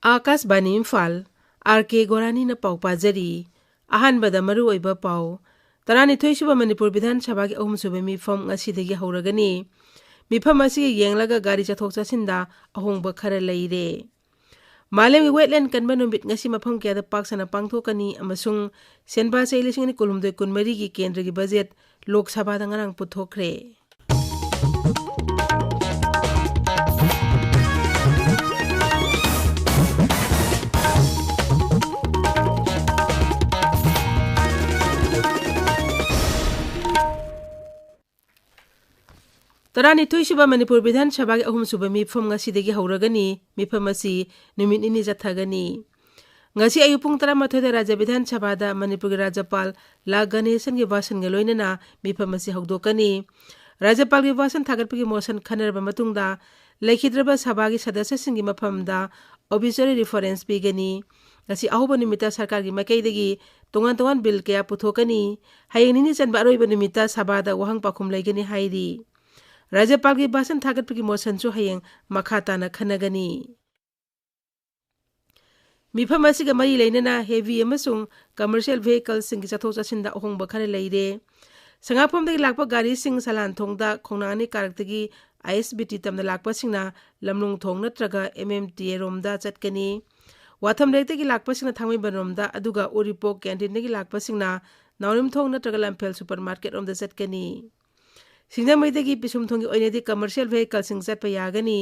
Akashvani Imphal R K. गोरानी न पाउ पाजरी अहानबदा मरु ओइबा पाउ तरानिथोइ सुबा मणिपुर विधान सभा की अहुम सुबा मिफम ngasiदगी हौरगनी मिफम असि येंगलगा गाड़ी चथोक चसिंदा अहोंगबा खरा लैरे मालेम वेटलैंड कन्बा नुमित ngasi मफम क्यादा पाकसना पांगथोकनी अमसुंग सेनबा सेलिसिंगनी कुलुमदोय कुनमरी की केंद्र की बजट लोक सभा दंगरंग पुथोखरे तरानिथोइ सुबा मणिपुर विधान सभा की अहुम सुबा मिफम ngasiदगी हौरगनी मिफम असि नुमित निनी जथगनी ngasi ayu pung 13 da राज्य विधान सभा दा मणिपुर के राज्यपाल ला गणेशन के भाषण के लोइनना मिफम असि हौदोकनी राज्यपाल के भाषण थागतपगी मोशन खनरबा मतुंगदा लेखिद्रबा सभा की सदस्य सिंगी मफमदा ऑब्वियसली रेफरेंस पिगनी ngasi ahoba nimita सरकार की मकैदगी तोंगान तोंगान बिल कया पुथोकनी hayeng nini chanba aroiba nimita सभा दा वहंग पाखुम लैगनी हाइरी राज्यपाल की भाषण थागतपगी मोशन सु hayeng मखाताना खनगनी मिफम असिगा मरी लेनना हेवी अमसुंग कमर्शियल व्हीकल सिंग चथो चसिंदा अहोंगबा खरे लैरे संगाफमदगी लाकपा गाड़ी सिंग सलान थोंगदा खोंनानी कारक्तगी आईएसबीटी तमना Lakpa सिंगना लमनुंग थोंग नत्रगा एमएमटीए रोमदा चटकनी Watham लेक्तगी Lakpa सिंगना थांगमै बनरोमदा अदुगा ओरिपो कैंटीनगी Lakpa सिंगना नावरिम थोंग नत्रगा लमफेल supermarket रोमदा चटकनी सिंगना मैदगी पिसुम थोंगी ओइनेदी commercial vehicle सिंग चटपा यागनी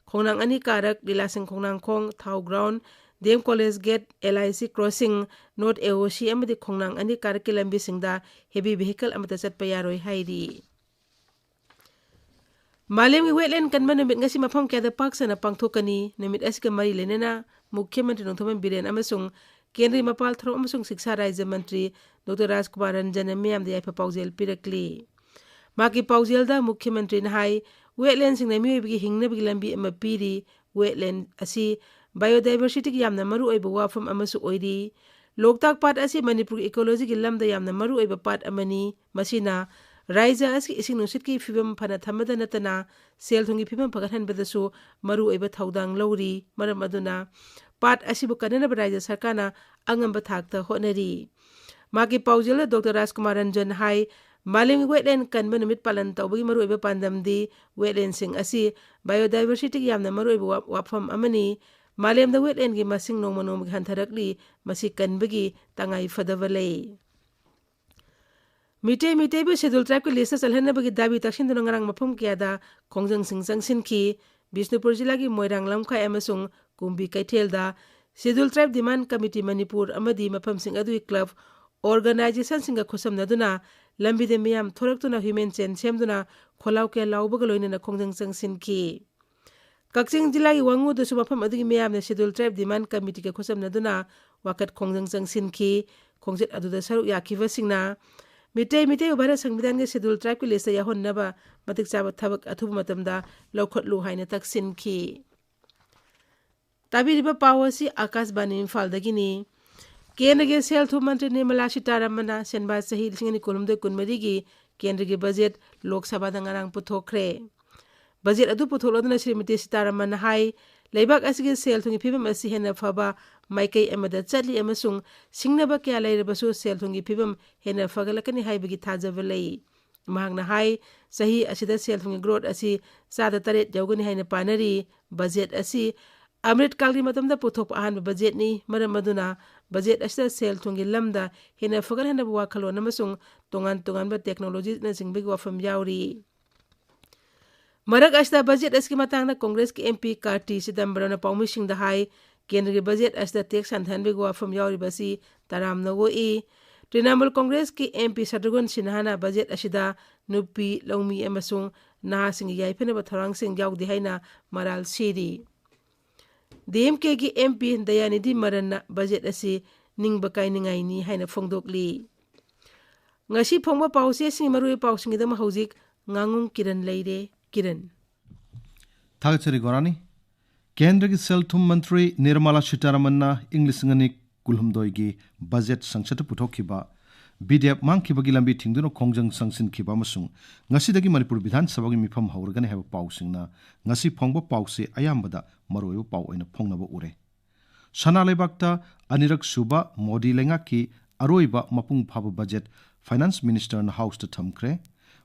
खोंनांग अनि कारक दिलासिंग खोंनांग खोंग थाउ ground them college gate LIC crossing north AOC अमदी खोंनांग अनि कारक के लंबी सिंगदा हेवी व्हीकल अमता चटपा यारोय हाइरी मालेम की वेटलैंड कन्बा नुमित ngasi मफम क्यादा पाकसना पांगथोकनी नुमित असिका मरी लेनना मुख्यमंत्री नोंथोमन बिरेन अमसुंग केंद्रीय मपाल थरो अमसुंग शिक्षा राज्य मंत्री डॉक्टर राजकुमार रंजन मियाम दे याइफा पाउजेल पिरकली माकी पाउजेलदा मुख्यमंत्री नहाई वेटलैंड सिंगना मियोइबगी हिंगनबगी लंबी अमा पीरी वेटलैंड असि बायोडाइवर्सिटी की यामना मरु ओइबा वाफम अमसु ओइरी लोकताक पाट असि मणिपुर इकोलॉजी की लमदा यामना मरु ओइबा पाट अमनी मसिना राज्य असि इसिंग नुसित की फिबम फना थमदा नतना सेल थुंगी फिबम फगथनबदसु मरु ओइबा थौदांग लौरी मरम अदुना पाट असिबु कननब राज्य सरकारना अंगंबा थाकता होनरी माकी पाउजेल डॉक्टर राजकुमार रंजन हाई मालिंग वेटलैंड कन्बा नुमित पालन तौबगी मरु ओइबा पांदमदी वेटलैंड सिंग असि बायोडाइवर्सिटी की यामना मरु ओइबा वाफम अमनी मालेम द वेटलैंड की मसिंग नोंमा नोंमा हंथरकली मसि कनबगी तंगाई फदबा लई मिटे बे शेड्यूल ट्राइब की लिस्ट चलहनबगी दाबी तक्सिन नंगरांग मफम क्यादा खोंजंग सिंग संगसिनखी बिष्णुपुर जिला की मोइरांग लमखाई अमसुंग कुंबी कैथेलदा schedule tribe demand committee Manipur अमदी मफम सिंग अदुई क्लब ऑर्गेनाइजेशन सिंग खुसमनदुना लंबीदे मियाम थोरक्तुना ह्यूमन चेन सेमदुना खोलाव के लाउबग लोइनना खोंजंग संगसिनखी कक्चिंग जिला की वांगू दसु मफम अदुगी मियाम ने शेड्यूल ट्राइब डिमांड कमिटी के खुसमनदुना वाकत खोंजंग संगसिनखी खोंजित अदुदा सरुक याखिबसिंगना मिटे भारत संविधान के शेड्यूल ट्राइब की लिस्ट याहोन्नबा मतिक चाबा थबक अथुब मतमदा लौखटलु हाइना तक्सिनखी ताबिरिबा पावसी आकाशवाणी इम्फालदगिनी केंद्र के सेल थुब मंत्री निर्मला सीतारमण सेनबा सही लिंगनी कुलुमदे कुनमरी की केंद्र के बजट लोकसभा दंगरांग पुथोखरे बजट अदु पुथोलोदना श्रीमती सीतारमण हाई लेबाक असगी सेल थुंगी फिबम असि हेना फबा माइकई अमदा चली अमसुंग सिंगनबा क्या लैरबसु सेल थुंगी फिबम हेना फगलकनी हाइबगी थाजबा लई महंगना हाई सही असिदा सेल थुंगी ग्रोथ असि सादा तरेत यौगनी हाइना पानरी बजट असि अमृत काल की मतमदा पुथोक आहान बजट नि मरम मदुना बजट असिदा सेल थुंगी लमदा हेना फगल हेना वाखलो नमसुंग तोंगान बा टेक्नोलॉजी न सिंगबगी वाफम यावरी मरक असिदा बजट असकी मतांगना कांग्रेस की एमपी कार्टी सिदंबरम पाउमिसिंगदा हाई केंद्र के बजट असिदा टैक्स हंथनबगी वाफम यावरीबसी तराम नगोई तृणमूल कांग्रेस की एमपी शत्रुघ्न सिन्हाना बजट असिदा नुपी लौमी अमसुंग नाहासिंग याइफनबा थौरांगसिंग यावदी हाइना मराल सिरी डीएमके की एमपी दयानिधि मरन बजट असि निंगबा काइनिंगाइनी हाइना फोंदोकली ngasi phongba pause sing marui pausing idam hauzik ngangom किरण लैरे किरण थागचरी गोरानी केंद्र की सेल थुम मंत्री निर्मला सीतारमण इंग्लिश ngani कुलहुमदोय की बजट संसद पुथोखिबा बीडीएफ मांगखिबगी लंबी थिंगदुनो खोंजंग संगसिनखिबा मसुंग ngasi मणिपुर विधान सभा की मिफम हौरगने हैब पाउसिंगना ngasi फोंगबा पाउसे अयामबदा मरोयो पाउ ओइना फोंगनबा उरे Sana Lebakta Anirak Suba Modi Lengaki Aroiba Mapung Paba Budget Finance Minister na House to Thamkre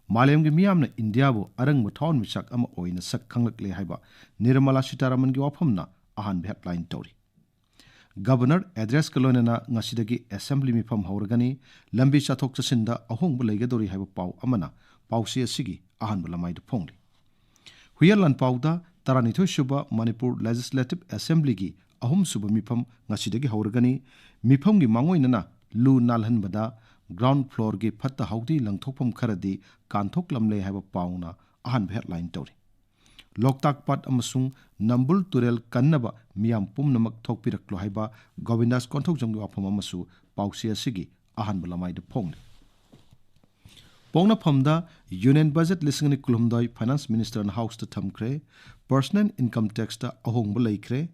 Malayam gi miyam na India bo arang muthon misak ama oina sak khanglak le haiba Nirmala Sitaraman gi wafam na ahan headline tori Governor address kolonena ngasidagi assembly mifam hauragani lambi chathok chasinda ahong bulaygadori haiba pau amana pausi asigi ahan bulamai de phongli Huyalan pauda Taranitho Shuba Manipur Legislative Assembly gi ahum suba mifam ngasidagi hauragani mifam gi mangoinana lu nalhan bada ground floor gi phatta haudi langthokpam kharadi kanthok lamle haiba pauna ahan headline tori Loktak pat amasung Nambul Turel kannaba miyam pumnamak thokpiraklo haiba Govindas konthok janggi wafam amasu pausi asigi ahan bulamai de phongli Pongna phamda Union Budget lisingani kulumdoi Finance Minister na House ta thamkre Personal Income Tax ta ahong bulaikre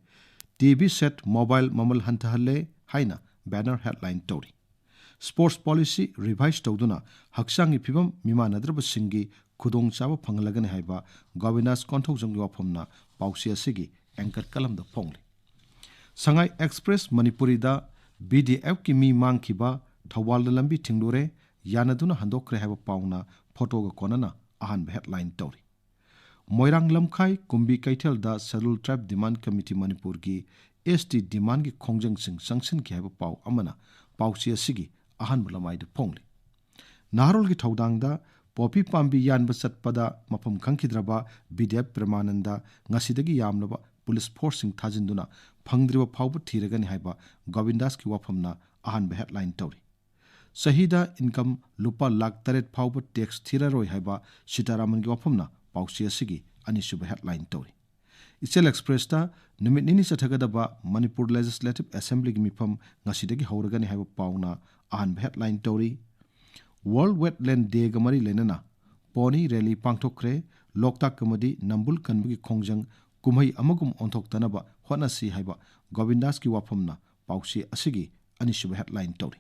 TV set mobile mamal hantahalle haina banner headline tori Sports Policy Revise Toduna Haksangi Pibam Mimanadraba Singi Kudong Chaba Pangalagani Haiba Govindas Konthok Janggi Wafamna Pausia Sigi Anchor Kalam the Pongli Sangai Express Manipuri da BDF ki mi mangkiba Thawal lambi Tinglure Yanaduna Handokre Haiba Pauna Photo ga Konana ahan headline tori Moirang Lamkai Kumbi Kaitel da Scheduled Tribe Demand Committee Manipur gi ST Demand gi Khongjang Sing Sanction ki Haiba Pau amana Pausia Sigi ahan bulamai de phongli Naharol gi thaudang da Popi Pambi yan basat pada mapam khangkidraba BDF Pramananda ngasidagi yamlaba police forcing thajinduna phangdriba phawba thiragani haiba Govindas ki wafamna ahan headline tori Sahida income lupa lakh taret phawba tax thiraroi haiba Sitaraman gi wafamna pausi asigi anisuba headline tori Ichel Express ta numit nini chathagadaba Manipur Legislative Assembly gi mifam ngasidagi hauragani haiba pauna ahan headline tori World Wetland Day gamari lenana Pony Rally Pangthokre Loktak kamadi Nambul kanbugi khongjang kumhai amagum onthok tanaba honasi haiba Govindas ki wafamna pausi asigi anisuba headline tori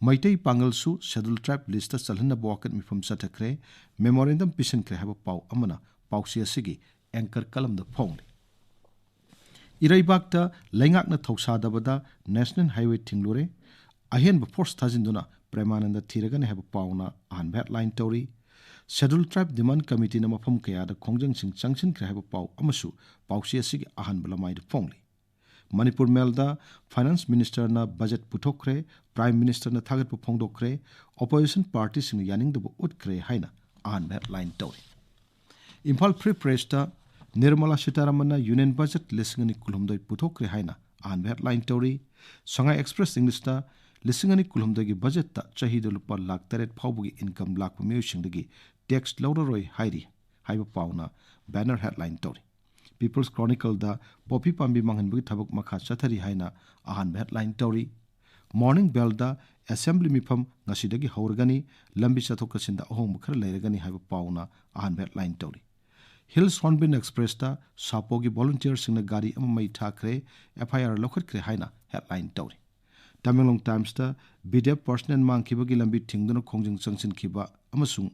Maitai Pangalsu Scheduled Tribe list chalhanna bokat mifam sathakre memorandum pisan kre haiba pau amana pausi asigi anchor kalam the phongli Iraibakta Lengakna Thausadabada National Highway Tinglure Ahen force thajinduna Premananda Thiragani have a pauna ahan headline tori Scheduled Tribe Demand Committee na mafam kaya da Khongjang Sing Sanction kre have a pau amasu pausi asigi ahan bulamai de phongli Manipur Melda Finance Minister na budget puthokre Prime Minister na thagat pu phongdokre opposition party sing yaning de utkre haina ahan headline tori Imphal Free Press ta Nirmala Sitaraman na Union Budget lisingani kulumdoi puthokre haina ahan headline tori Sangai Express English ta lisingani kulumdagi budget ta chahido lupa lakh taret phawbugi income lakh pumiyusingdagi tax lauraroi hairi haiba pauna banner headline tori People's Chronicle da Poppy Pambi manghanbugi thabuk makha chathari haina ahan headline tori Morning Bell da Assembly mifam ngasidagi haurgani lambi chathokasinda ahong khar leiragani haiba pauna ahan headline tori Hills Hornbill Express ta Sapogi volunteer singna gari amamai thakre FIR lokhatkre haina headline tori Tamilong Times ta BDF personal mangkibagi lambi thingduna khongjing changsin khiba amasung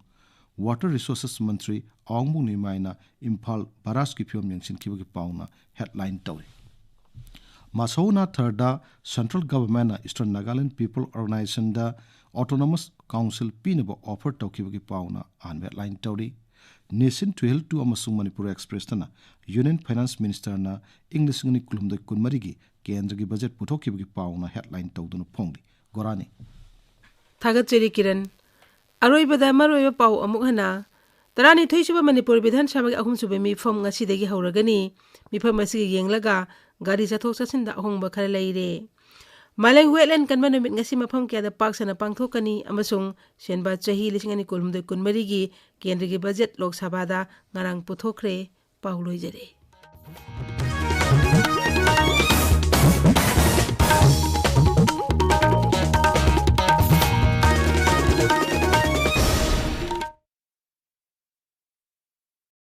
Water Resources Mantri Awangbu Nimaina Imphal Baraski Pyom Yangsin Kibagi Pauna headline tori Masona Thirda Central Government Eastern Nagaland People Organization da Autonomous Council Pinabo offer Tokibagi Pauna an headline tori Nation to help to amasung Manipur Express tana Union Finance Minister na English ngani kulumda kunmarigi Kendragi budget puthokibagi pauna headline tawduna phongli Gorani Thagat cheri Kiran Aroibada maroiba pau amuk hana Tarani thoisuba Manipur Bidhan Sabha ahum suba mi phom ngasidagi hauragani mifam asigi yenglaga gari chathok chasinda ahongba khara leire Malang wetland kan manumit ngasi mafam kya da park sana pangthokani amasung senba chahi lisingani kulumde kunmarigi kendrigi budget lok sabha da ngarang puthokre pauloi jare